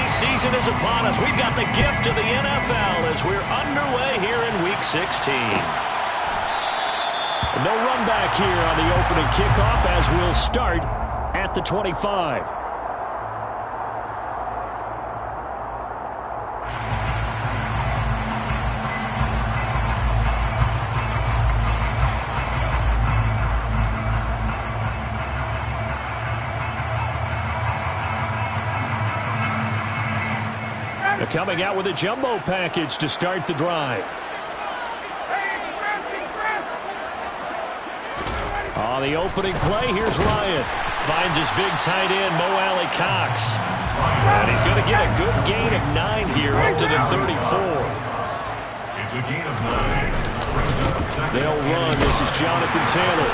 Season is upon us. We've got the gift of the NFL as we're underway here in Week 16. No run back here on the opening kickoff as we'll start at the 25. Coming out with a jumbo package to start the drive. On the opening play, here's Ryan. Finds his big tight end, Mo Alley Cox. And he's going to get a good gain of 9 here up to the 34. It's a gain of 9. They'll run. This is Jonathan Taylor.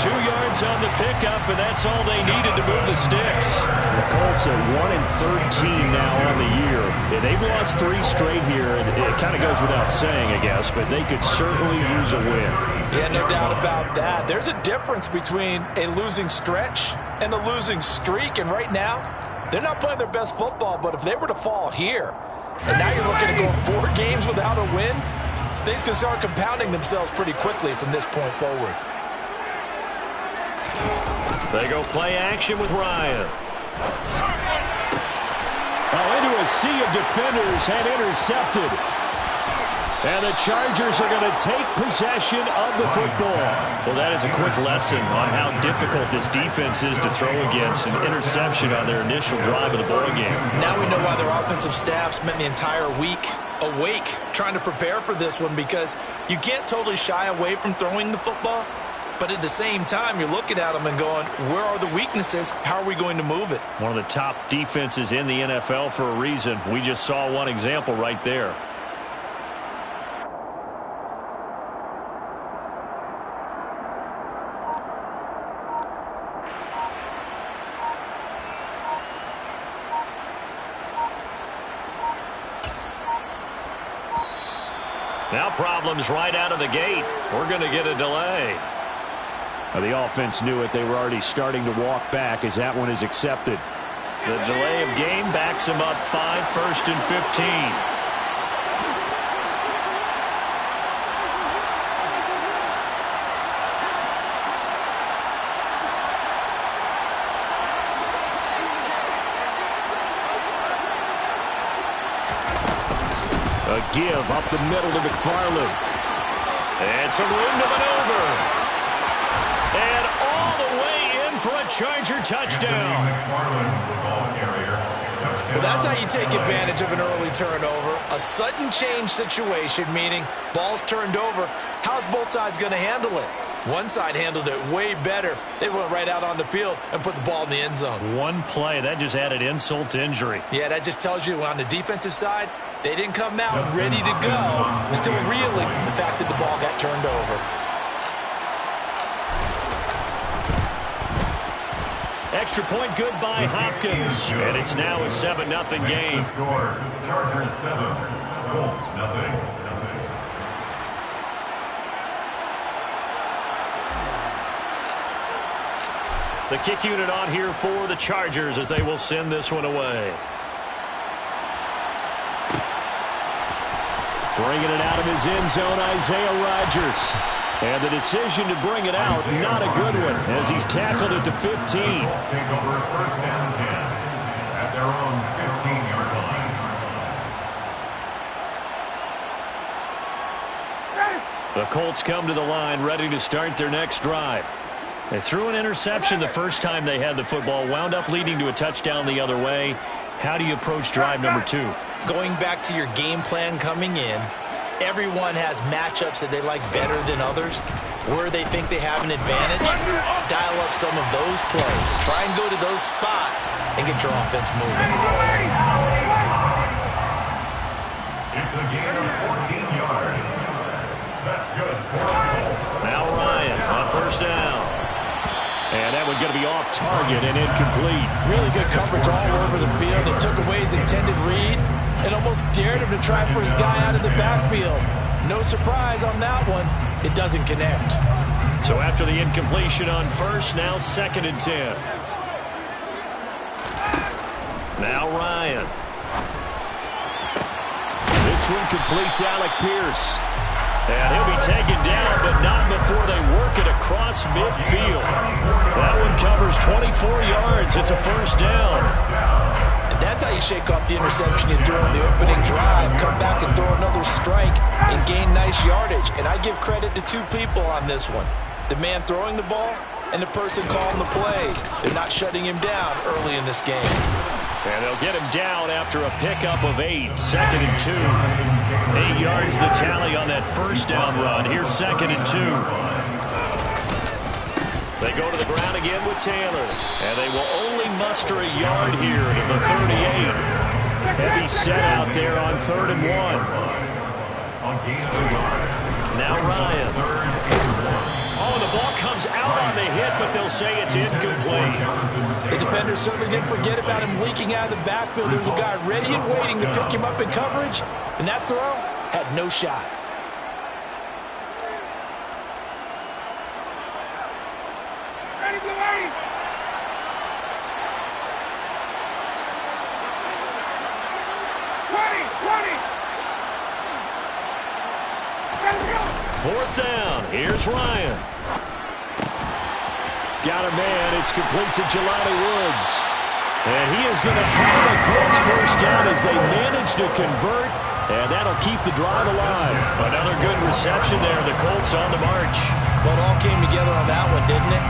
2 yards on the pickup, and that's all they needed to move the sticks. The Colts at 1-13 now on the year. Yeah, they've lost 3 straight here. It kind of goes without saying, I guess, but they could certainly use a win. Yeah, no doubt about that. There's a difference between a losing stretch and a losing streak, and right now, they're not playing their best football, but if they were to fall here, and now you're looking at going 4 games without a win, things can start compounding themselves pretty quickly from this point forward. They go play action with Ryan. Into a sea of defenders and intercepted. And the Chargers are going to take possession of the football. Well, that is a quick lesson on how difficult this defense is to throw against. An interception on their initial drive of the ball game. Now we know why their offensive staff spent the entire week awake trying to prepare for this one, because you can't totally shy away from throwing the football. But at the same time, you're looking at them and going, where are the weaknesses? How are we going to move it? One of the top defenses in the NFL for a reason. We just saw one example right there. Now problems right out of the gate. We're going to get a delay. The offense knew it. They were already starting to walk back as that one is accepted. The delay of game backs them up 5, 1st and 15. A give up the middle to McFarland. And some room to maneuver. And all the way in for a Charger touchdown. Well, that's how you take advantage of an early turnover. A sudden change situation, meaning ball's turned over. How's both sides going to handle it? One side handled it way better. They went right out on the field and put the ball in the end zone. One play, that just added insult to injury. Yeah, that just tells you on the defensive side, they didn't come out ready to go, still reeling from the fact that the ball got turned over. Extra point good by Hopkins. And it's now a 7-0 game. Chargers 7, Colts 0. The kick unit on here for the Chargers as they will send this one away. Bringing it out of his end zone, Isaiah Rodgers. And the decision to bring it out, not a good one, as he's tackled at the 15. Colts take over 1st and 10 at their own 15-yard line. The Colts come to the line ready to start their next drive. They threw an interception the first time they had the football, wound up leading to a touchdown the other way. How do you approach drive number 2? Going back to your game plan coming in, everyone has matchups that they like better than others. Where they think they have an advantage, dial up some of those plays. Try and go to those spots and get your offense moving. It's a gain of 14 yards. That's good for the Colts. Now Ryan on 1st down. And that one going to be off target and incomplete. Really good coverage all over the field. It took away his intended read and almost dared him to try for his guy out of the backfield. No surprise on that one. It doesn't connect. So after the incompletion on 1st, now 2nd and 10. Now Ryan. This one completes Alec Pierce. And he'll be taken down, but not before they work it across midfield. That one covers 24 yards. It's a first down. And that's how you shake off the interception you threw on the opening drive. Come back and throw another strike and gain nice yardage. And I give credit to two people on this one. The man throwing the ball and the person calling the plays. They're not shutting him down early in this game. And they'll get him down after a pickup of 8. 2nd and 2. 8 yards the tally on that first down run. Here's 2nd and 2. They go to the ground again with Taylor. And they will only muster a yard here to the 38. Heavy set out there on 3rd and 1. Now Ryan. Oh, the ball comes out on the hit, but they'll say it's incomplete. The defender certainly didn't forget about him leaking out of the backfield. There's a guy ready and waiting to pick him up in coverage, and that throw had no shot. Fourth down. Here's Ryan. Got a man. It's complete to Jelani Woods. And he is going to have a close first down as they manage to convert. And that'll keep the drive alive. Another good reception there. The Colts on the march. Well, it all came together on that one, didn't it?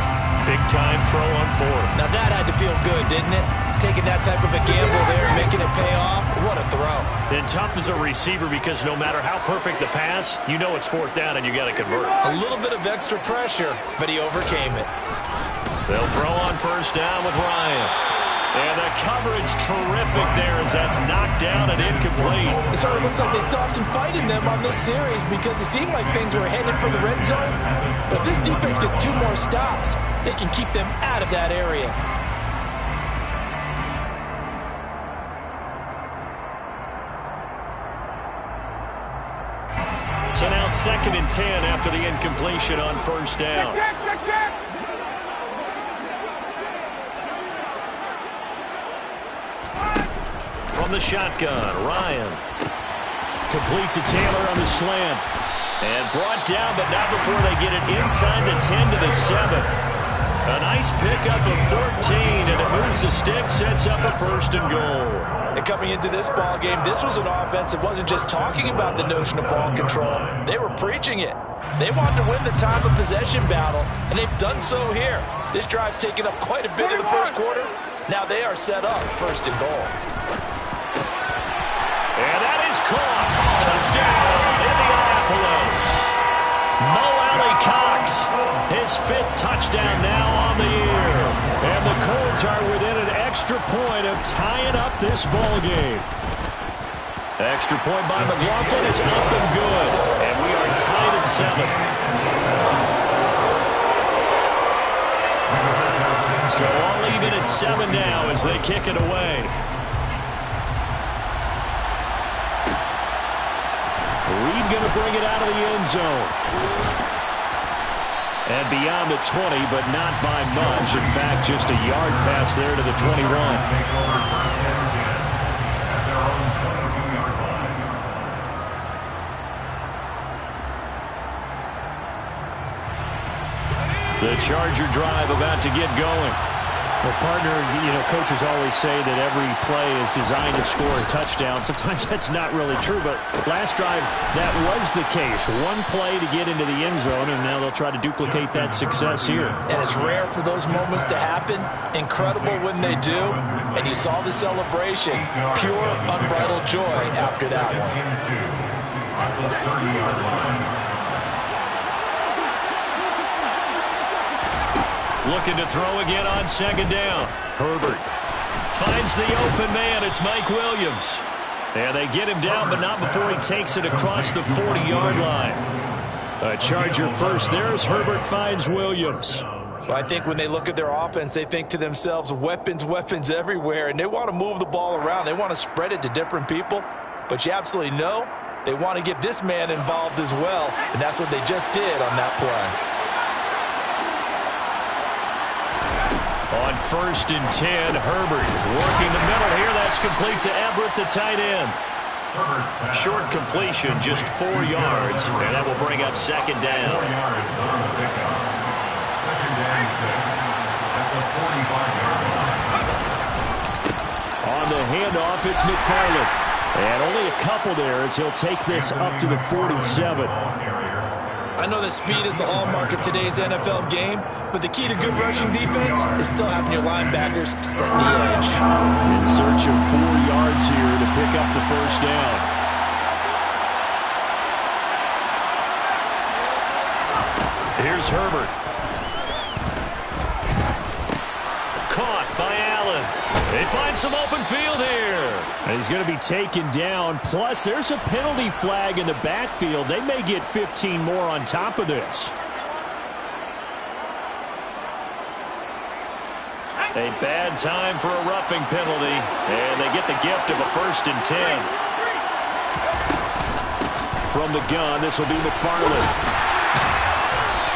Big time throw on 4th. Now that had to feel good, didn't it? Taking that type of a gamble there and making it pay off. What a throw. And tough as a receiver because no matter how perfect the pass, you know it's 4th down and you got to convert. A little bit of extra pressure, but he overcame it. They'll throw on first down with Ryan. And the coverage terrific there as that's knocked down and incomplete. It certainly looks like they still have some fight in them on this series because it seemed like things were headed for the red zone. But if this defense gets 2 more stops, they can keep them out of that area. So now 2nd and 10 after the incompletion on first down. From the shotgun, Ryan. Complete to Taylor on the slant. And brought down, but not before they get it inside the 10 to the 7. A nice pickup of 14, and it moves the stick, sets up a 1st and goal. And coming into this ball game, this was an offense that wasn't just talking about the notion of ball control. They were preaching it. They wanted to win the time of possession battle, and they've done so here. This drive's taken up quite a bit in the first quarter. Now they are set up 1st and goal. And that is caught. Touchdown, Indianapolis. Mo Alley-Cox, his 5th touchdown now on the year. And the Colts are within an extra point of tying up this ball game. Extra point by McLaughlin is up and good. And we are tied at 7. So all even at 7 now as they kick it away. Reed going to bring it out of the end zone. And beyond the 20, but not by much. In fact, just a yard pass there to the 21. The Charger drive about to get going. Well, partner, coaches always say that every play is designed to score a touchdown. Sometimes that's not really true, but last drive, that was the case. One play to get into the end zone, and now they'll try to duplicate that success here. And it's rare for those moments to happen. Incredible when they do. And you saw the celebration. Pure, unbridled joy after that one. Looking to throw again on 2nd down. Herbert finds the open man. It's Mike Williams. And they get him down, but not before he takes it across the 40-yard line. A Charger first there as Herbert finds Williams. Well, I think when they look at their offense, they think to themselves, weapons, weapons everywhere. And they want to move the ball around. They want to spread it to different people. But you absolutely know they want to get this man involved as well. And that's what they just did on that play. On 1st and 10, Herbert working the middle here. That That's complete to Everett, the tight end. Short completion, just 4 yards, and that will bring up second down. 4 yards on the pickup. Second and 6 at the 45-yard line. On the handoff, it's McFarland. And only a couple there as he'll take this up to the 47. I know that speed is the hallmark of today's NFL game, but the key to good rushing defense is still having your linebackers set the edge. In search of 4 yards here to pick up the first down. Here's Herbert. Caught by Allen. They find some open field here. And he's going to be taken down. Plus, there's a penalty flag in the backfield. They may get 15 more on top of this. A bad time for a roughing penalty. And they get the gift of a 1st and 10. From the gun, this will be McFarland.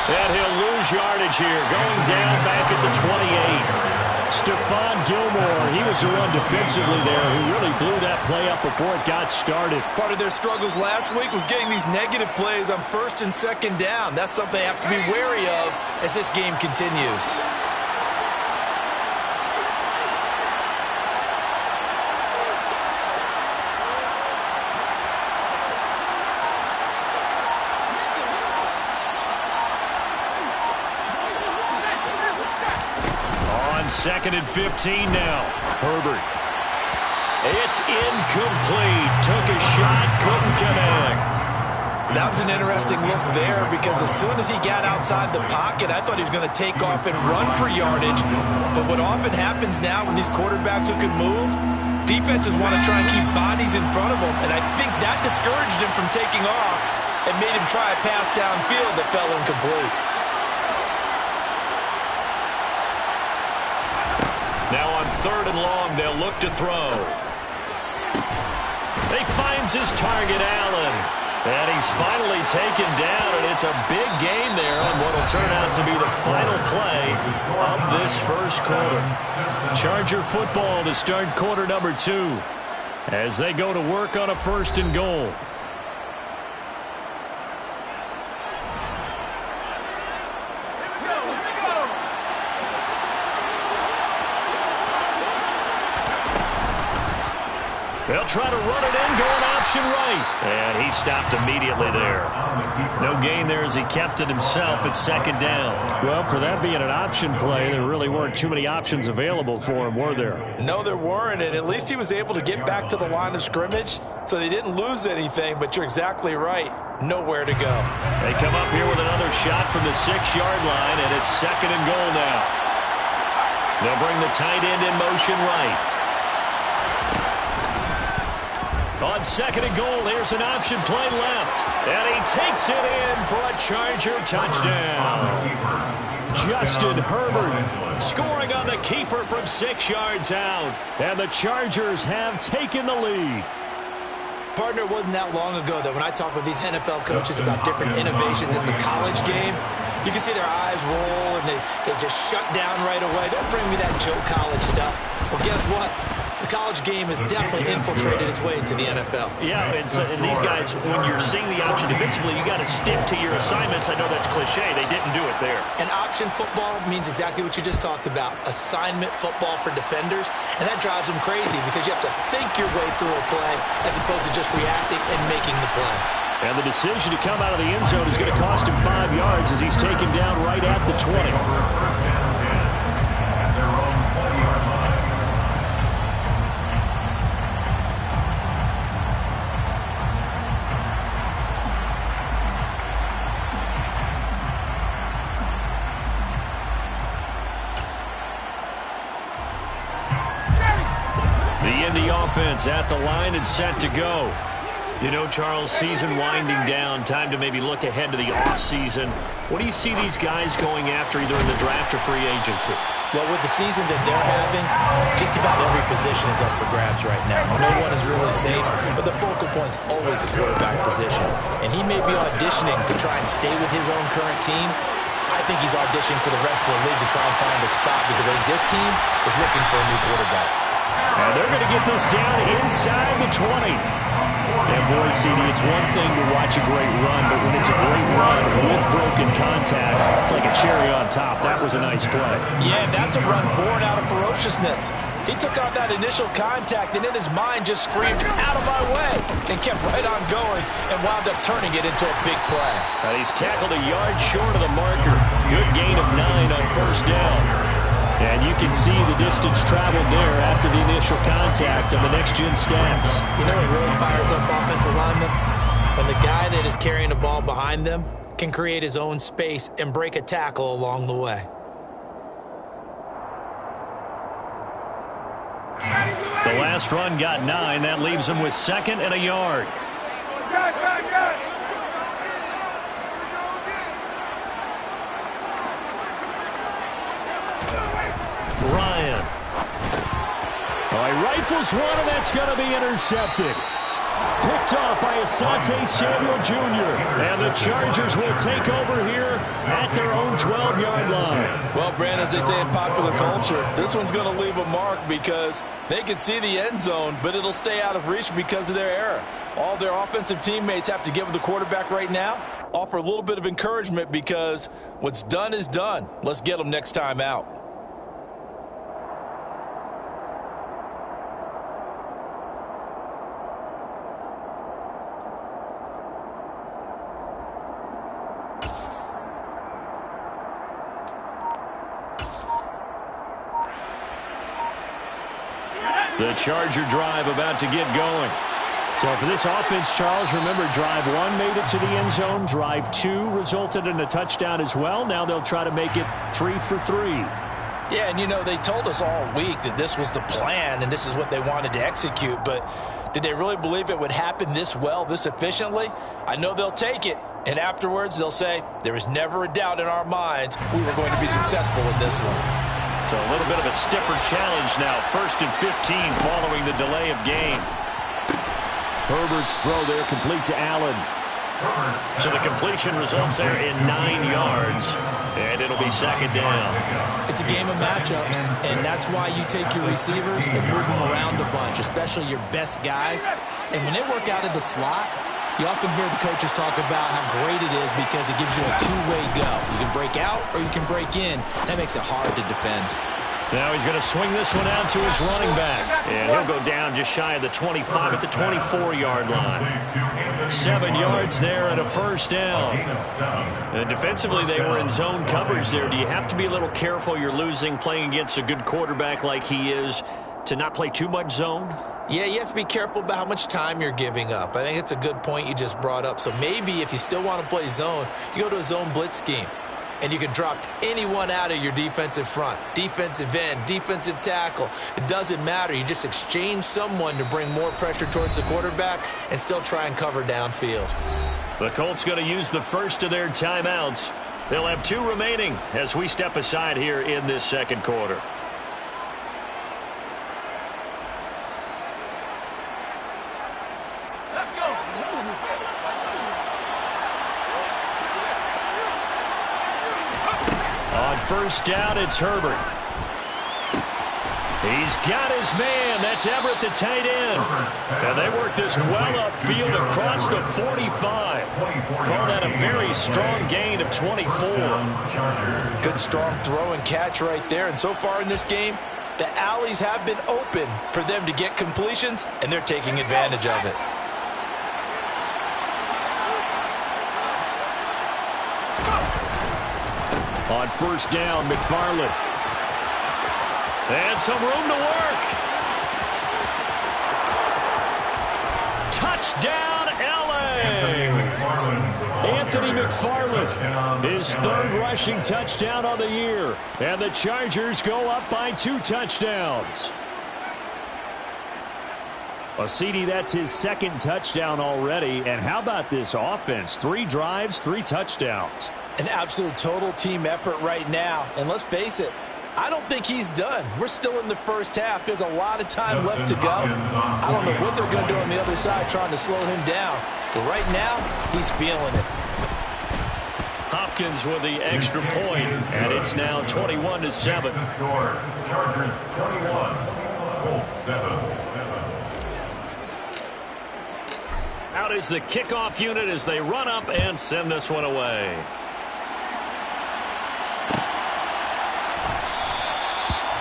And he'll lose yardage here. Going down back at the 28. Stephon Gilmore, he was the one defensively there who really blew that play up before it got started. Part of their struggles last week was getting these negative plays on 1st and 2nd down. That's something they have to be wary of as this game continues. Second and 15 now. Herbert. It's incomplete. Took a shot, couldn't connect. That was an interesting look there because as soon as he got outside the pocket, I thought he was going to take off and run for yardage. But what often happens now with these quarterbacks who can move, defenses want to try and keep bodies in front of them. And I think that discouraged him from taking off and made him try a pass downfield that fell incomplete. Now on 3rd and long, they'll look to throw. He finds his target, Allen. And he's finally taken down, and it's a big gain there on what will turn out to be the final play of this first quarter. Charger football to start quarter number 2 as they go to work on a 1st and goal. They'll try to run it in, going option right. And he stopped immediately there. No gain there as he kept it himself at 2nd down. Well, for that being an option play, there really weren't too many options available for him, were there? No, there weren't, and at least he was able to get back to the line of scrimmage, so they didn't lose anything, but you're exactly right. Nowhere to go. They come up here with another shot from the 6-yard line, and it's 2nd and goal now. They'll bring the tight end in motion right. On 2nd and goal, here's an option play left. And he takes it in for a Charger touchdown. Justin Herbert scoring on the keeper from 6 yards out. And the Chargers have taken the lead. Partner, it wasn't that long ago that when I talk with these NFL coaches about different innovations in the college game, you can see their eyes roll and they just shut down right away. Don't bring me that Joe College stuff. Well, guess what? The college game has definitely infiltrated its way into the NFL. Yeah, and these guys, when you're seeing the option defensively, you got to stick to your assignments. I know that's cliche. They didn't do it there. And option football means exactly what you just talked about, assignment football for defenders. And that drives them crazy because you have to think your way through a play as opposed to just reacting and making the play. And the decision to come out of the end zone is going to cost him 5 yards as he's taken down right at the 20. Offense at the line and set to go. You know, Charles, season winding down, time to maybe look ahead to the offseason. What do you see these guys going after either in the draft or free agency? Well, with the season that they're having, just about every position is up for grabs right now. No one is really safe, but the focal point's always the quarterback position. And he may be auditioning to try and stay with his own current team. I think he's auditioning for the rest of the league to try and find a spot because I think this team is looking for a new quarterback. And they're going to get this down inside the 20. And boy, CD, it's one thing to watch a great run, but when it's a great run with broken contact, it's like a cherry on top. That was a nice play. Yeah, that's a run born out of ferociousness. He took on that initial contact and in his mind just screamed, out of my way, and kept right on going and wound up turning it into a big play. He's tackled a yard short of the marker. Good gain of 9 on first down. And you can see the distance traveled there after the initial contact on the next-gen stats. You know what really fires up offensive linemen? When the guy that is carrying the ball behind them can create his own space and break a tackle along the way. The last run got 9. That leaves him with 2nd and a yard. Ryan. He rifles one, and that's going to be intercepted. Picked off by Asante Samuel Jr. And the Chargers will take over here at their own 12-yard line. Well, Brand, as they say in popular culture, this one's going to leave a mark because they can see the end zone, but it'll stay out of reach because of their error. All their offensive teammates have to get with the quarterback right now, offer a little bit of encouragement because what's done is done. Let's get them next time out. The Charger drive about to get going. So for this offense, Charles, remember, drive 1 made it to the end zone. Drive 2 resulted in a touchdown as well. Now they'll try to make it 3 for 3. Yeah, and you know, they told us all week that this was the plan and this is what they wanted to execute, but did they really believe it would happen this well, this efficiently? I know they'll take it, and afterwards they'll say, there was never a doubt in our minds we were going to be successful in this one. So a little bit of a stiffer challenge now. 1st and 15 following the delay of game. Herbert's throw there complete to Allen. So the completion results there in 9 yards. And it'll be 2nd down. It's a game of matchups, and that's why you take your receivers and move them around a bunch, especially your best guys. And when they work out of the slot, you often hear the coaches talk about how great it is because it gives you a two-way go. You can break out or you can break in. That makes it hard to defend. Now he's going to swing this one out to his running back. And he'll go down just shy of the 25 at the 24-yard line. 7 yards there and a 1st down. And defensively, they were in zone coverage there. Do you have to be a little careful? You're losing playing against a good quarterback like he is to not play too much zone? Yeah, you have to be careful about how much time you're giving up. I think it's a good point you just brought up. So maybe if you still want to play zone, you go to a zone blitz scheme. And you can drop anyone out of your defensive front, defensive end, defensive tackle. It doesn't matter. You just exchange someone to bring more pressure towards the quarterback and still try and cover downfield. The Colts going to use the first of their timeouts. They'll have 2 remaining as we step aside here in this 2nd quarter. On 1st down, it's Herbert. He's got his man. That's Everett, the tight end. And they work this well upfield across the 45. Call that a very strong gain of 24. Good strong throw and catch right there. And so far in this game, the alleys have been open for them to get completions, and they're taking advantage of it. On 1st down, McFarland. And some room to work. Touchdown, L.A. Anthony McFarland, his 3rd rushing touchdown on the year. And the Chargers go up by 2 touchdowns. Well, CD, that's his 2nd touchdown already. And how about this offense? 3 drives, 3 touchdowns. An absolute total team effort right now. And let's face it, I don't think he's done. We're still in the first half. There's a lot of time left to go. I don't know what they're going to do on the other side trying to slow him down. But right now, he's feeling it. Hopkins with the extra point, and it's now 21-7. Chargers 21, Colts 7. Out is the kickoff unit as they run up and send this one away.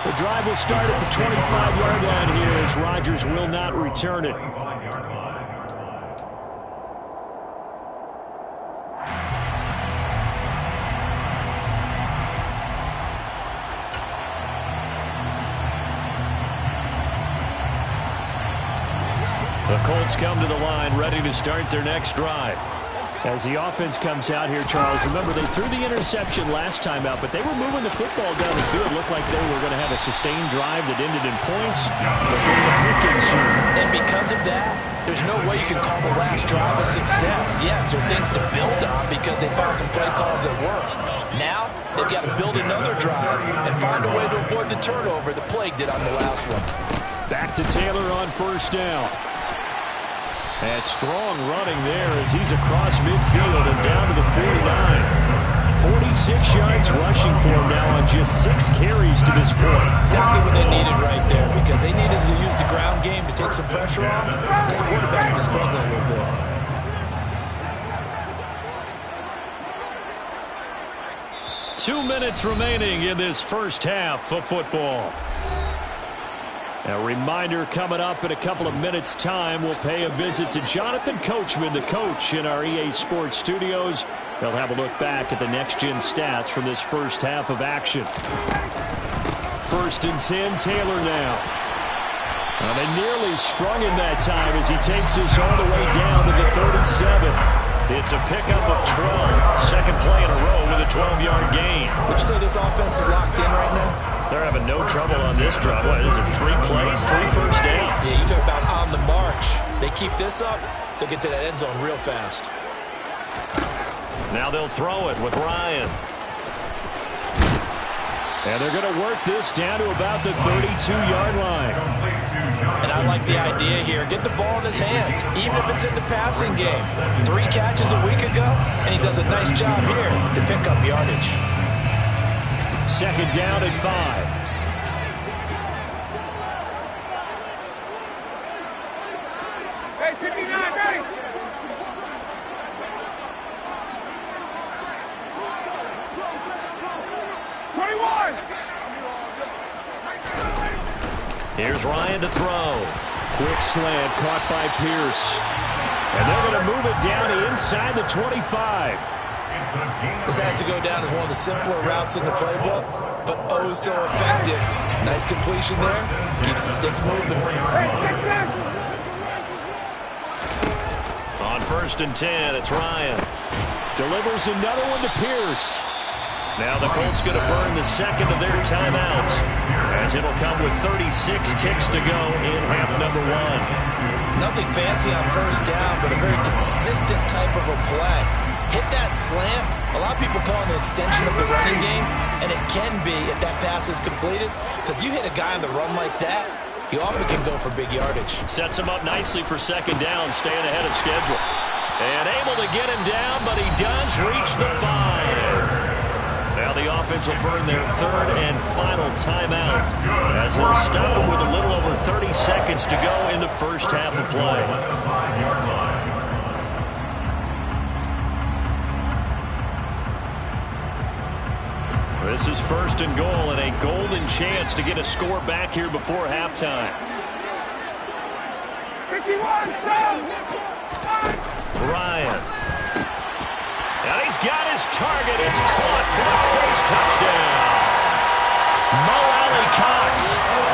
The drive will start at the 25-yard line here as Rodgers will not return it. The Colts come to the line ready to start their next drive. As the offense comes out here, Charles, remember they threw the interception last time out, but they were moving the football down the field. Looked like they were going to have a sustained drive that ended in points. But they were picking soon. And because of that, there's no way you can call the last drive a success. Yes, there are things to build on because they found some play calls that work. Now, they've got to build another drive and find a way to avoid the turnover that plagued it on the last one. Back to Taylor on first down. And strong running there as he's across midfield and down to the 49. 46 yards rushing for him now on just 6 carries to this point. Exactly what they needed right there because they needed to use the ground game to take some pressure off because the quarterback's been struggling a little bit. Two minutes remaining in this first half of football. A reminder coming up in a couple of minutes' time, we'll pay a visit to Jonathan Coachman, the coach in our EA Sports studios. They'll have a look back at the next-gen stats from this first half of action. 1st and 10, Taylor now. Well, they nearly sprung him that time as he takes us all the way down to the 37. It's a pickup of 12. Second play in a row with a 12-yard gain. Would you say this offense is locked in right now? They're having no trouble on this drive. What is it, 3 plays, 3 first downs? Yeah, you talk about on the march. They keep this up, they'll get to that end zone real fast. Now they'll throw it with Ryan. And they're going to work this down to about the 32-yard line. And I like the idea here. Get the ball in his hands, even if it's in the passing game. 3 catches a week ago, and he does a nice job here to pick up yardage. Second down at 5. Hey, 59, ready. Here's Ryan to throw. Quick slant caught by Pierce. And they're going to move it down to inside the 25. This has to go down as one of the simpler routes in the playbook, but oh so effective. Nice completion there. Keeps the sticks moving. On 1st and 10, it's Ryan. Delivers another one to Pierce. Now the Colts going to burn the second of their timeouts, as it'll come with 36 ticks to go in half number 1. Nothing fancy on first down, but a very consistent type of a play. Hit that slant. A lot of people call it an extension of the running game, and it can be if that pass is completed, because you hit a guy on the run like that, he often can go for big yardage. Sets him up nicely for second down, staying ahead of schedule. And able to get him down, but he does reach the 5. Now the offense will burn their third and final timeout as they'll stop him with a little over 30 seconds to go in the first half of play. This is 1st and goal and a golden chance to get a score back here before halftime. 51, Ryan. And he's got his target. It's caught for the Colts touchdown. Mo Alley-Cox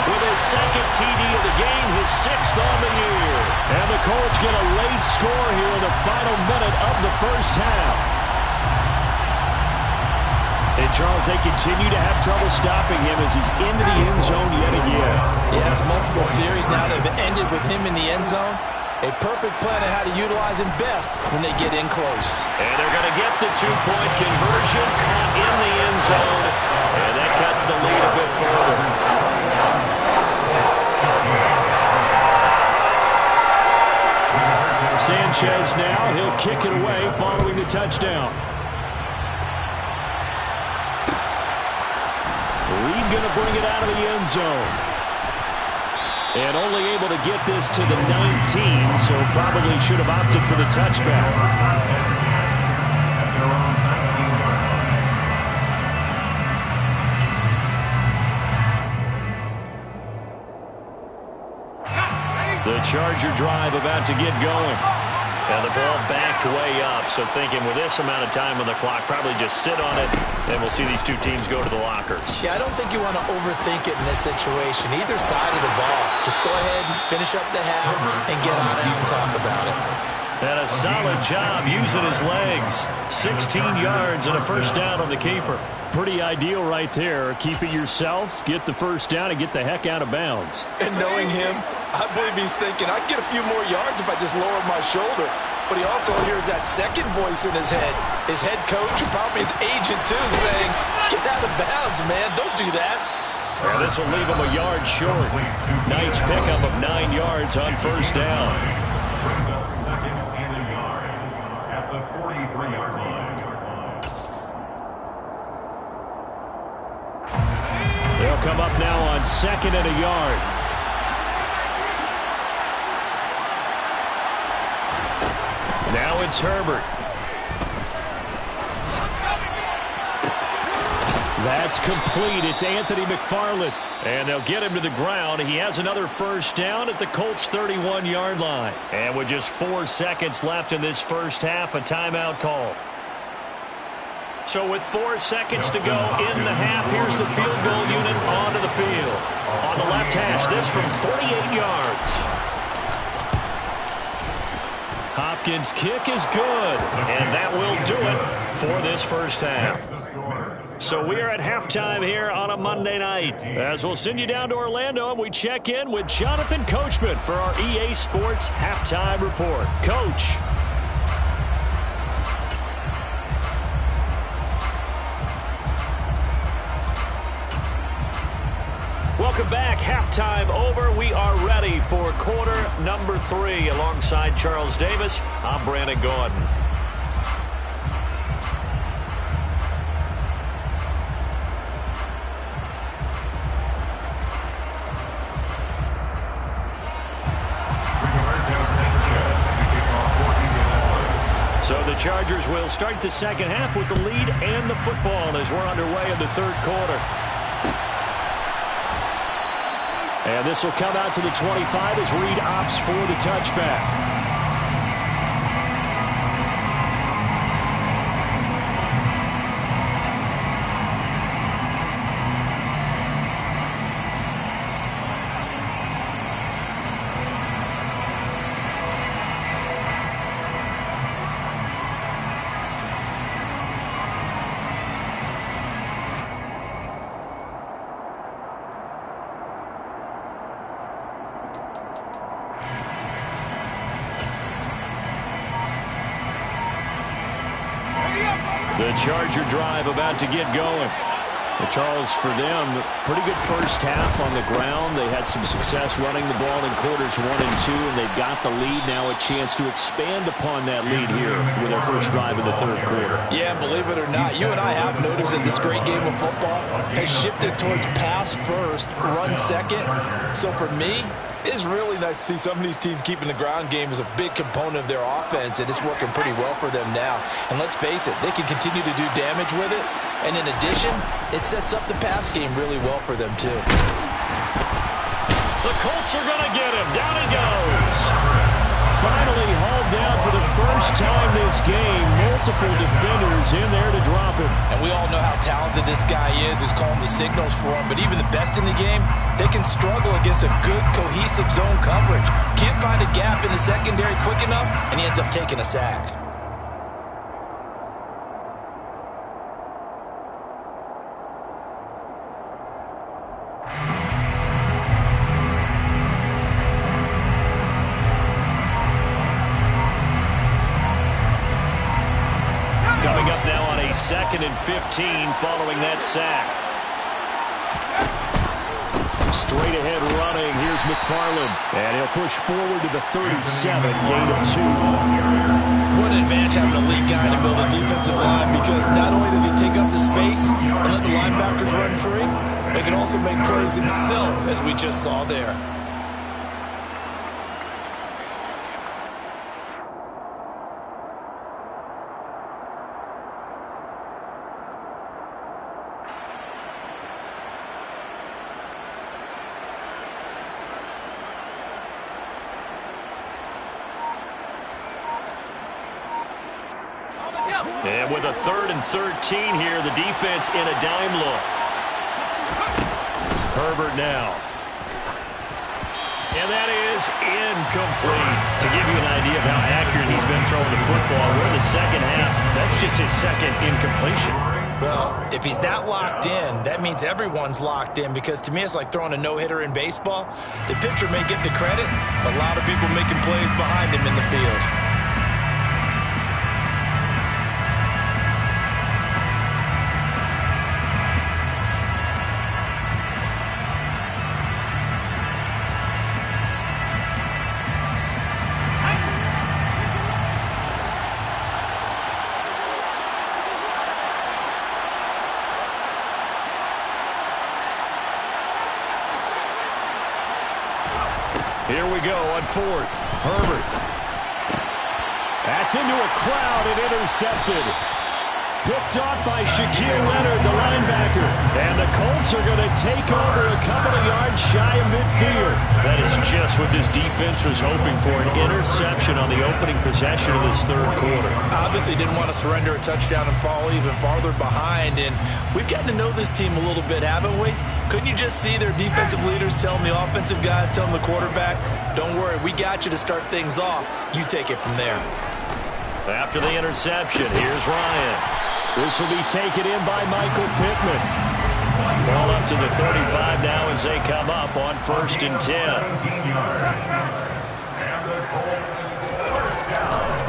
with his second TD of the game, his 6th on the year. And the Colts get a late score here in the final minute of the first half. And Charles, they continue to have trouble stopping him as he's into the end zone yet again. Yeah, it's multiple series now that have ended with him in the end zone. A perfect plan on how to utilize him best when they get in close. And they're going to get the 2-point conversion, caught in the end zone, and that cuts the lead a bit further. Sanchez now, he'll kick it away following the touchdown. Reed going to bring it out of the end zone. And only able to get this to the 19, so probably should have opted for the touchback. The Charger drive about to get going. And the ball backed way up, so thinking with this amount of time on the clock, probably just sit on it, and we'll see these two teams go to the lockers. Yeah, I don't think you want to overthink it in this situation. Either side of the ball. Just go ahead and finish up the half and get on out and talk about it. And a solid job using his legs. 16 yards and a first down on the keeper. Pretty ideal right there. Keep it yourself, get the first down, and get the heck out of bounds. And knowing him, I believe he's thinking, I'd get a few more yards if I just lowered my shoulder. But he also hears that second voice in his head. His head coach and probably his agent, too, saying, get out of bounds, man. Don't do that. Well, this will leave him a yard short. Nice pickup of 9 yards on first down. Brings up second and a yard at the 43-yard line. They'll come up now on second and a yard. Now it's Herbert. That's complete. It's Anthony McFarland. And they'll get him to the ground. He has another first down at the Colts' 31-yard line. And with just 4 seconds left in this first half, a timeout call. So with 4 seconds to go in the half, here's the field goal unit onto the field. On the left hash, this from 48 yards. Hopkins' kick is good, and that will do it for this first half. So we are at halftime here on a Monday night. As we'll send you down to Orlando, and we check in with Jonathan Coachman for our EA Sports Halftime Report. Coach. Welcome back. Halftime over. We are ready for quarter number 3. Alongside Charles Davis, I'm Brandon Gaudin. So the Chargers will start the second half with the lead and the football as we're underway in the third quarter. And this will come out to the 25 as Reed opts for the touchback. The Charger drive about to get going. Charles, for them, pretty good first half on the ground. They had some success running the ball in quarters 1 and 2, and they've got the lead now, a chance to expand upon that lead here with their first drive in the third quarter. Yeah, believe it or not, you and I have noticed that this great game of football has shifted towards pass first, run second. So for me, it's really nice to see some of these teams keeping the ground game as a big component of their offense, and it's working pretty well for them now. And let's face it, they can continue to do damage with it. And in addition, it sets up the pass game really well for them, too. The Colts are going to get him. Down he goes. Finally hauled down for the first time this game. Multiple defenders in there to drop him. And we all know how talented this guy is, who's calling the signals for him. But even the best in the game, they can struggle against a good, cohesive zone coverage. Can't find a gap in the secondary quick enough, and he ends up taking a sack. Coming up now on a 2nd and 15 following that sack. Straight ahead running. Here's McFarland. And he'll push forward to the 37, gain of 2. What an advantage having a lead guy in the middle of the defensive line, because not only does he take up the space and let the linebackers run free, but he can also make plays himself, as we just saw there. And with a 3rd and 13 here, the defense in a dime look. Herbert now. And that is incomplete. To give you an idea of how accurate he's been throwing the football, we're in the second half. That's just his second incompletion. Well, if he's that locked in, that means everyone's locked in, because to me it's like throwing a no-hitter in baseball. The pitcher may get the credit, but a lot of people making plays behind him in the field. Here we go on 4th. Herbert. That's into a crowd and intercepted. Picked off by Shaquille Leonard, the linebacker. And the Colts are going to take over a couple of yards shy of midfield. That is just what this defense was hoping for, an interception on the opening possession of this 3rd quarter. Obviously didn't want to surrender a touchdown and fall even farther behind. And we've gotten to know this team a little bit, haven't we? Couldn't you just see their defensive leaders telling the offensive guys, telling the quarterback, don't worry, we got you to start things off. You take it from there. After the interception, here's Ryan. This will be taken in by Michael Pittman. Ball up to the 35 now as they come up on 1st and 10.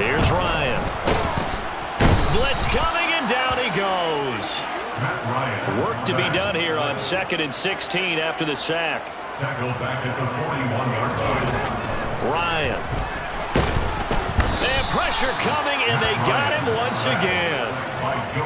Here's Ryan. Blitz coming, and down he goes. Work to be done here on 2nd and 16 after the sack. Tackled back at the 41-yard line. Ryan. And pressure coming, and they got him once again.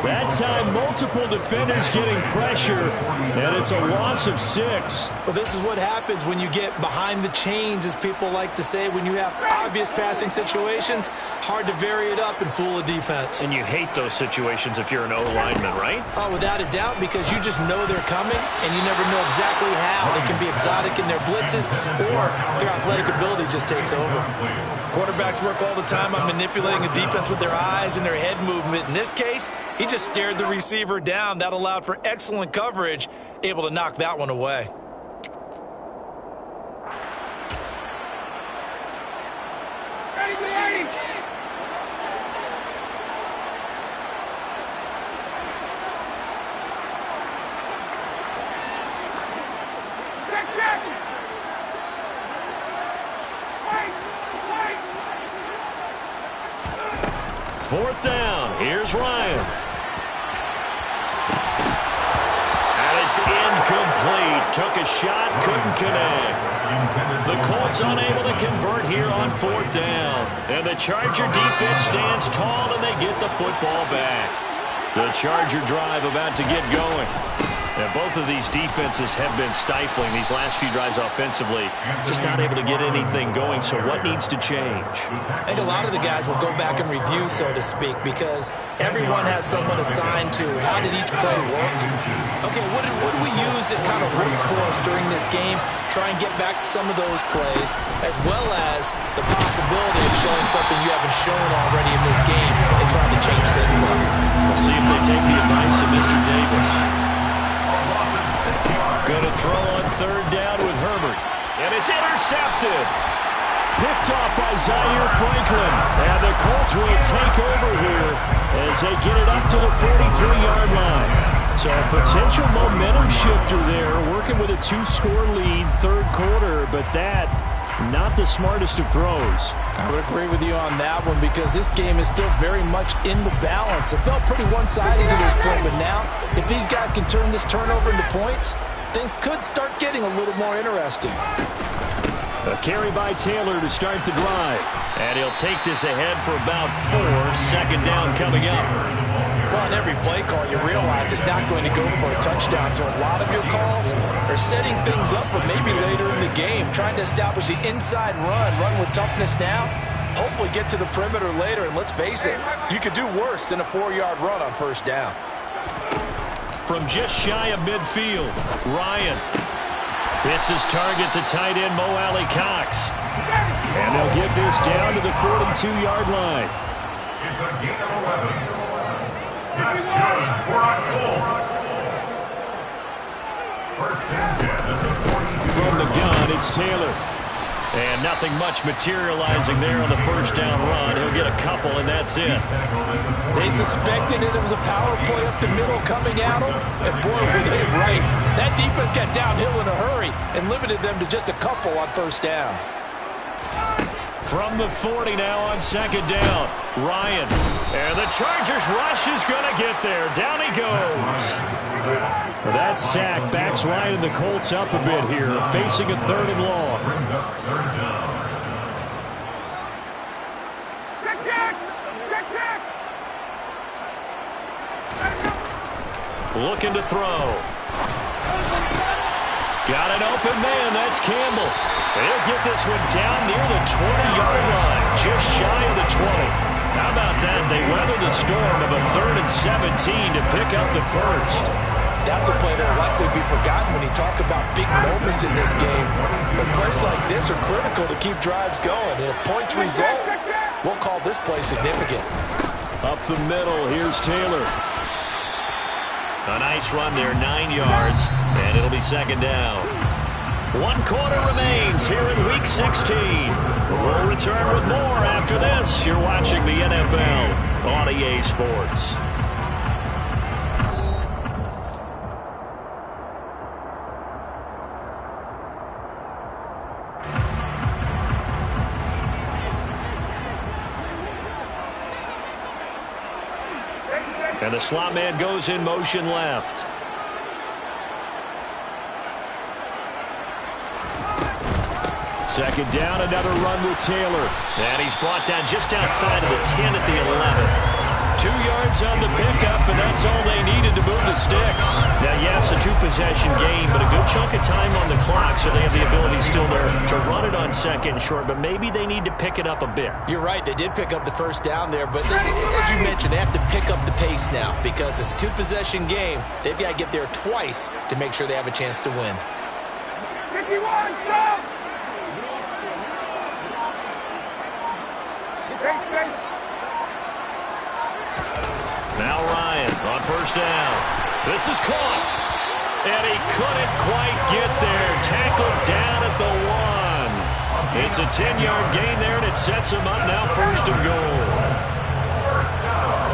That time, multiple defenders getting pressure, and it's a loss of 6. Well, this is what happens when you get behind the chains, as people like to say. When you have obvious passing situations, hard to vary it up and fool a defense. And you hate those situations if you're an O-lineman, right? Oh, without a doubt, because you just know they're coming, and you never know exactly how. They can be exotic in their blitzes, or their athletic ability just takes over. Quarterbacks work all the time on manipulating a defense with their eyes and their head movement. In this case, he just stared the receiver down. That allowed for excellent coverage, able to knock that one away. Ready. Check. 4th down. Here's Ryan. And it's incomplete. Took a shot, couldn't connect. The Colts unable to convert here on 4th down. And the Charger defense stands tall, and they get the football back. The Charger drive about to get going. And both of these defenses have been stifling these last few drives offensively. Just not able to get anything going, so what needs to change? I think a lot of the guys will go back and review, so to speak, because everyone has someone assigned to how did each play work. Okay, what did we use that kind of worked for us during this game? Try and get back to some of those plays, as well as the possibility of showing something you haven't shown already in this game and trying to change things up. We'll see if they take the advice of Mr. Davis. Going to throw on 3rd down with Herbert. And it's intercepted. Picked off by Zaire Franklin. And the Colts will take over here as they get it up to the 43-yard line. So a potential momentum shifter there, working with a 2-score lead, 3rd quarter, but that not the smartest of throws. I would agree with you on that one, because this game is still very much in the balance. It felt pretty one-sided to this point, but now if these guys can turn this turnover into points, things could start getting a little more interesting. A carry by Taylor to start the drive. And he'll take this ahead for about 4. 2nd down coming up. Well, on every play call, you realize it's not going to go for a touchdown. So a lot of your calls are setting things up for maybe later in the game, trying to establish the inside run with toughness now, hopefully get to the perimeter later. And let's face it, you could do worse than a 4-yard run on 1st down. From just shy of midfield, Ryan hits his target, the tight end, Mo Alley-Cox. And they'll get this down to the 42-yard line. It's a gain of 11. That's good for a Colts. First and 10 at the 42. From the gun, it's Taylor. And nothing much materializing there on the first down run. He'll get a couple, and that's it. They suspected it was a power play up the middle coming at them, and boy, were they right. That defense got downhill in a hurry and limited them to just a couple on first down. From the 40 now on second down, Ryan. And the Chargers rush is going to get there. Down he goes. That sack backs Ryan and the Colts up a bit here, facing a 3rd and long. Brings up 3rd down. Looking to throw. Got an open man. That's Campbell. He'll get this one down near the 20-yard line, just shy of the 20. How about that? They weather the storm of a 3rd and 17 to pick up the first. That's a play that will likely be forgotten when you talk about big moments in this game. But plays like this are critical to keep drives going. And if points result, we'll call this play significant. Up the middle, here's Taylor. A nice run there, 9 yards, and it'll be second down. 1 quarter remains here in Week 16. We'll return with more after this. You're watching the NFL on EA Sports. And the slot man goes in motion left. Second down, another run with Taylor. And he's brought down just outside of the 10 at the 11. 2 yards on the pickup, and that's all they needed to move the sticks. Now, yes, a 2-possession game, but a good chunk of time on the clock, so they have the ability still there to run it on second and short, but maybe they need to pick it up a bit. You're right, they did pick up the first down there, but as you mentioned, they have to pick up the pace now because it's a 2-possession game. They've got to get there twice to make sure they have a chance to win. 51, stop! Now Ryan on first down. This is caught. And he couldn't quite get there. Tackled down at the 1. It's a 10-yard gain there, and it sets him up now first and goal. First down.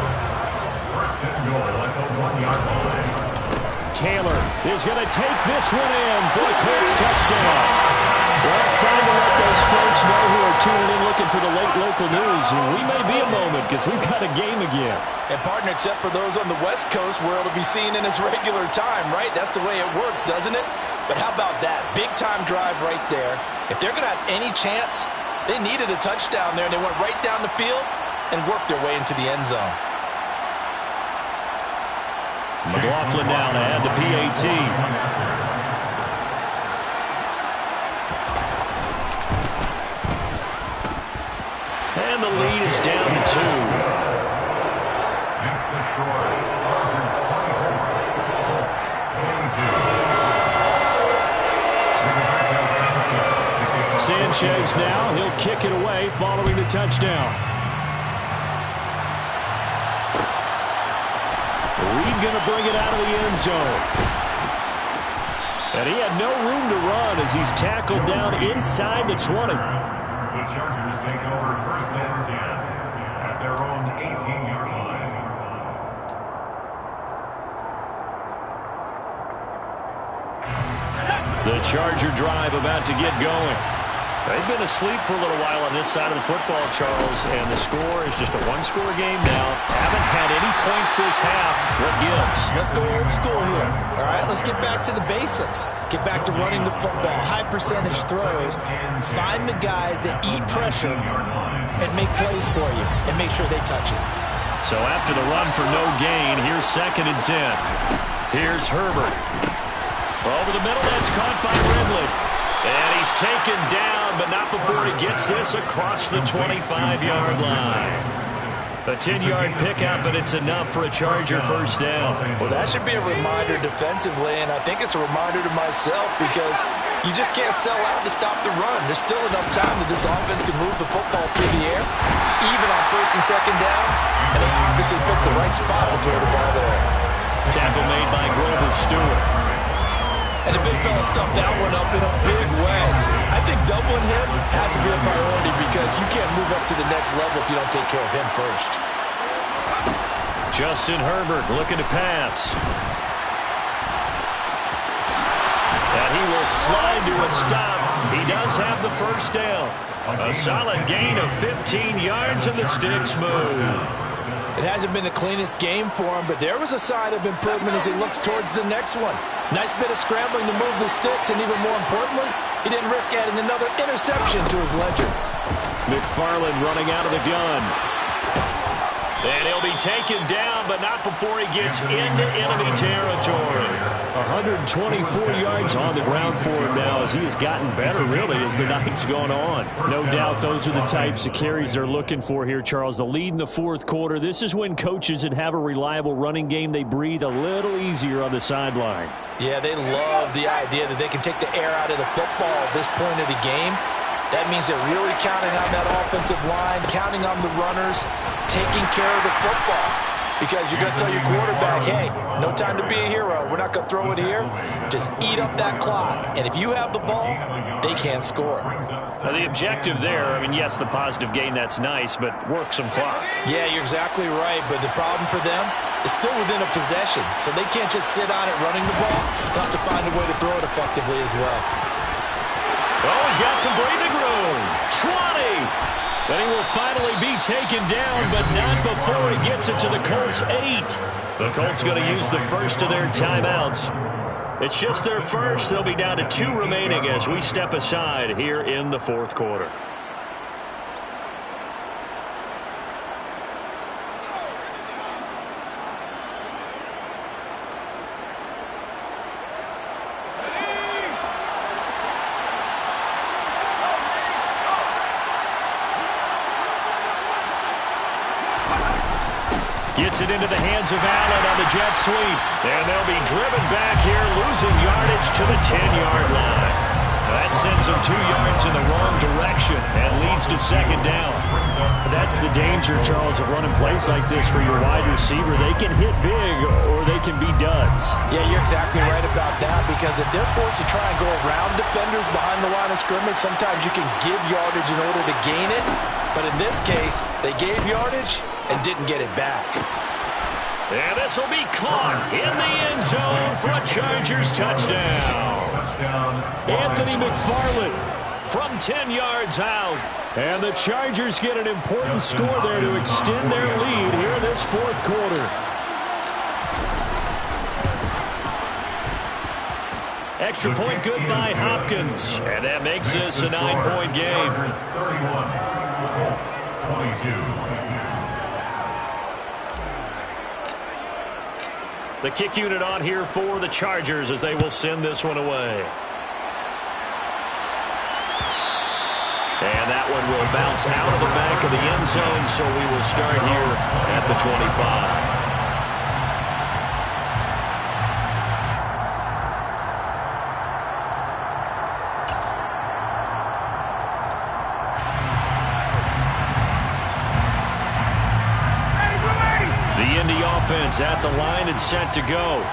First and goal at the 1-yard line. Taylor is going to take this one in for the Colts touchdown. Well, time to let those folks know who are tuning in looking for the late local news. And we may be a moment because we've got a game again. And, partner, except for those on the West Coast where it'll be seen in its regular time, right? That's the way it works, doesn't it? But how about that? Big-time drive right there. If they're going to have any chance, they needed a touchdown there, and they went right down the field and worked their way into the end zone. McLaughlin now to add the PAT. And the lead is down to 2. Next the score, Chargers 24, Colts 22. Sanchez now, he'll kick it away following the touchdown. Reed going to bring it out of the end zone. And he had no room to run as he's tackled down inside the 20. The Chargers take over first and 10 at their own 18-yard line. The Charger drive about to get going. They've been asleep for a little while on this side of the football, Charles, and the score is just a 1-score game now. Haven't had any points this half. What gives? Let's go old school here. All right, let's get back to the basics. Get back to running the football, high percentage throws. Find the guys that eat pressure and make plays for you and make sure they touch it. So after the run for no gain, here's second and 10. Here's Herbert. Over the middle, that's caught by Ridley. And he's taken down, but not before he gets this across the 25-yard line. A 10-yard pickup, and it's enough for a Charger first down. Well, that should be a reminder defensively, and I think it's a reminder to myself because You just can't sell out to stop the run. There's still enough time that this offense can move the football through the air, even on first and second downs, and they obviously picked the right spot to throw the ball there. Tackle made by Grover Stewart. And the big fella stuffed that one up in a big way. I think doubling him has to be a priority because you can't move up to the next level if you don't take care of him first. Justin Herbert looking to pass. And he will slide to a stop. He does have the first down. A solid gain of 15 yards and the sticks move. It hasn't been the cleanest game for him, but there was a sign of improvement as he looks towards the next one. Nice bit of scrambling to move the sticks, and even more importantly, he didn't risk adding another interception to his ledger. McFarland running out of the gun. And he'll be taken down, but not before he gets into enemy territory. 124 yards on the ground for him now as he has gotten better, really, as the night's gone on. No doubt those are the types of carries they're looking for here, Charles. The lead in the fourth quarter. This is when coaches that have a reliable running game, they breathe a little easier on the sideline. Yeah, they love the idea that they can take the air out of the football at this point of the game. That means they're really counting on that offensive line, counting on the runners, taking care of the football. Because you're going to tell your quarterback, hey, no time to be a hero. We're not going to throw it here. Just eat up that clock. And if you have the ball, they can't score. Now, the objective there, I mean, yes, the positive gain, that's nice, but work some clock. Yeah, you're exactly right. But the problem for them is still within a possession. So they can't just sit on it running the ball. They'll have to find a way to throw it effectively as well. Oh, he's got some breathing room. 20. But he will finally be taken down, but not before he gets it to the Colts 8. The Colts going to use the first of their timeouts. It's just their first. They'll be down to 2 remaining as we step aside here in the fourth quarter. Gets it into the hands of Allen on the jet sweep. And they'll be driven back here, losing yardage to the 10-yard line. That sends them 2 yards in the wrong direction and leads to second down. That's the danger, Charles, of running plays like this for your wide receiver. They can hit big or they can be duds. Yeah, you're exactly right about that because if they're forced to try and go around defenders behind the line of scrimmage, sometimes you can give yardage in order to gain it. But in this case, they gave yardage and didn't get it back. And this will be caught in the end zone for a Chargers touchdown. Anthony McFarland from 10 yards out. And the Chargers get an important score there to extend their lead here in this fourth quarter. Extra point good by Hopkins. And that makes this a 9-point game. 22. The kick unit on here for the Chargers as they will send this one away. And that one will bounce out of the back of the end zone, so we will start here at the 25. Offense at the line and set to go.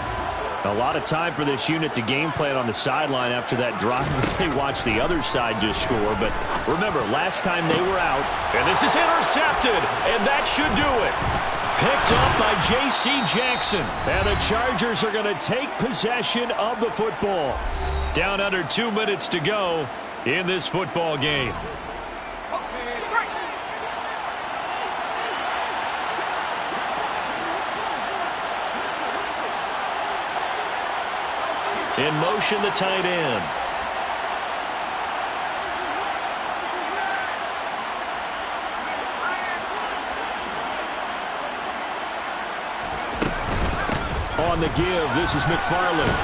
A lot of time for this unit to game plan on the sideline after that drive that they watched the other side just score. But remember, last time they were out. And this is intercepted, and that should do it. Picked up by J.C. Jackson. And the Chargers are going to take possession of the football. Down under 2 minutes to go in this football game. In motion, the tight end. On the give, this is McFarland.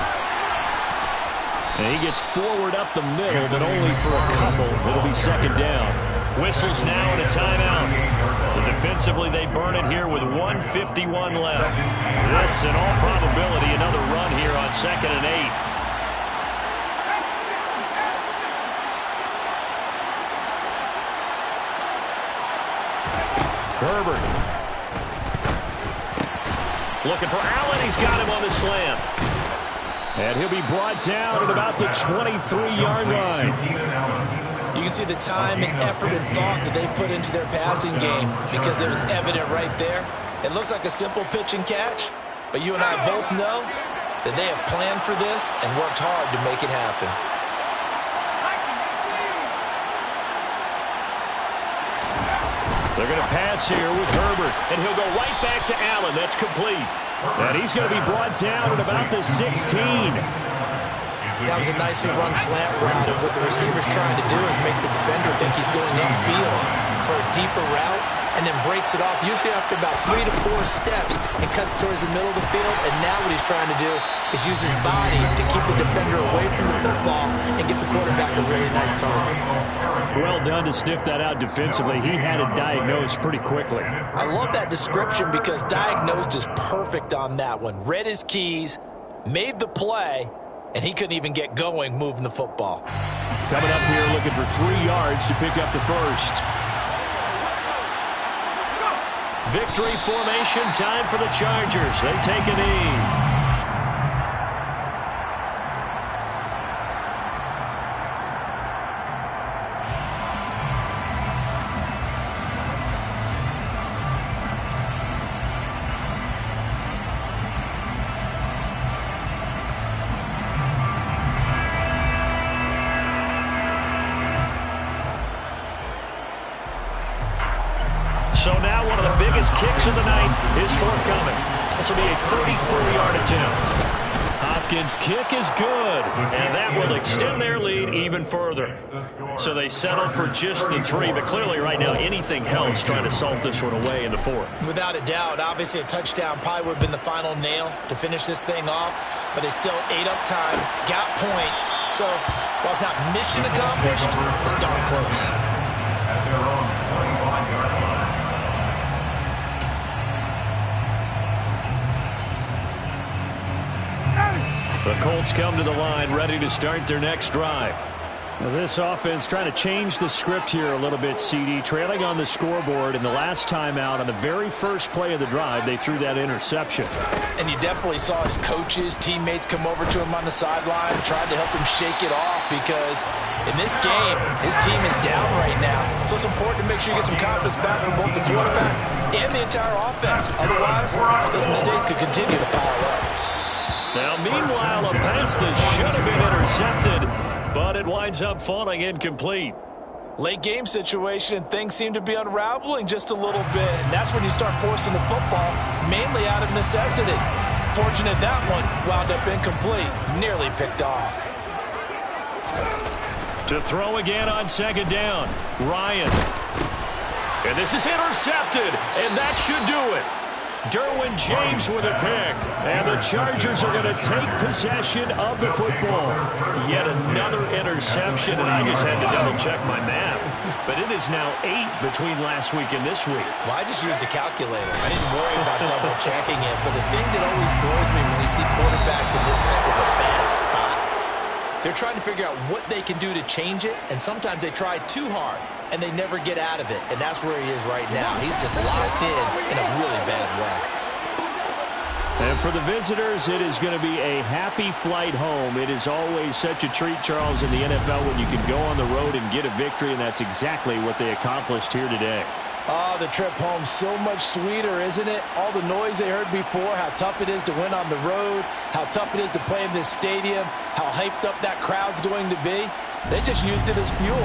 And he gets forward up the middle, but only for a couple. It'll be second down. Whistles now and a timeout. So defensively, they burn it here with 1:51 left. This, in all probability, another run here on 2nd and 8. Herbert. Looking for Allen. He's got him on the slam. And he'll be brought down at about the 23-yard line. You can see the time and effort and thought that they put into their passing game because it was evident right there. It looks like a simple pitch and catch, but you and I both know that they have planned for this and worked hard to make it happen. They're going to pass here with Herbert, and he'll go right back to Allen. That's complete. And he's going to be brought down at about the 16. That was a nicely run slant route, and what the receiver's trying to do is make the defender think he's going upfield for a deeper route, and then breaks it off, usually after about 3 to 4 steps, and cuts towards the middle of the field. And now what he's trying to do is use his body to keep the defender away from the football and get the quarterback a really nice target. Well done to sniff that out defensively. He had it diagnosed pretty quickly. I love that description because diagnosed is perfect on that one. Read his keys, made the play, and he couldn't even get going moving the football. Coming up here looking for 3 yards to pick up the first. Victory formation time for the Chargers. They take a knee. So now one of the biggest kicks of the night is forthcoming. This will be a 34-yard attempt. Hopkins' kick is good, and that will extend their lead even further. So they settle for just the 3, but clearly right now anything helps trying to salt this one away in the 4th. Without a doubt, obviously a touchdown probably would have been the final nail to finish this thing off, but it's still ate up time, got points. So while it's not mission accomplished, it's darn close. At their own 25-yard line. The Colts come to the line ready to start their next drive. Now this offense trying to change the script here a little bit, CD. Trailing on the scoreboard, and the last time out on the very first play of the drive, they threw that interception. And you definitely saw his coaches, teammates come over to him on the sideline, tried to help him shake it off because in this game, his team is down right now. So it's important to make sure you get some confidence back from both the quarterback and the entire offense. Otherwise, those mistakes could continue to pile up. Now, meanwhile, a pass that should have been intercepted, but it winds up falling incomplete. Late game situation, things seem to be unraveling just a little bit, and that's when you start forcing the football, mainly out of necessity. Fortunate that one wound up incomplete, nearly picked off. To throw again on second down, Ryan. And this is intercepted, and that should do it. Derwin James with a pick, and the Chargers are going to take possession of the football. Yet another interception, and I just had to double-check my math. But it is now 8 between last week and this week. Well, I just used the calculator. I didn't worry about double-checking it. But the thing that always throws me when we see quarterbacks in this type of a bad spot, they're trying to figure out what they can do to change it, and sometimes they try too hard, and they never get out of it. And that's where he is right now. He's just locked in a really bad way. And for the visitors, it is going to be a happy flight home. It is always such a treat, Charles, in the NFL when you can go on the road and get a victory, and that's exactly what they accomplished here today. Oh, the trip home so much sweeter, isn't it? All the noise they heard before, how tough it is to win on the road, how tough it is to play in this stadium, how hyped up that crowd's going to be. They just used it as fuel.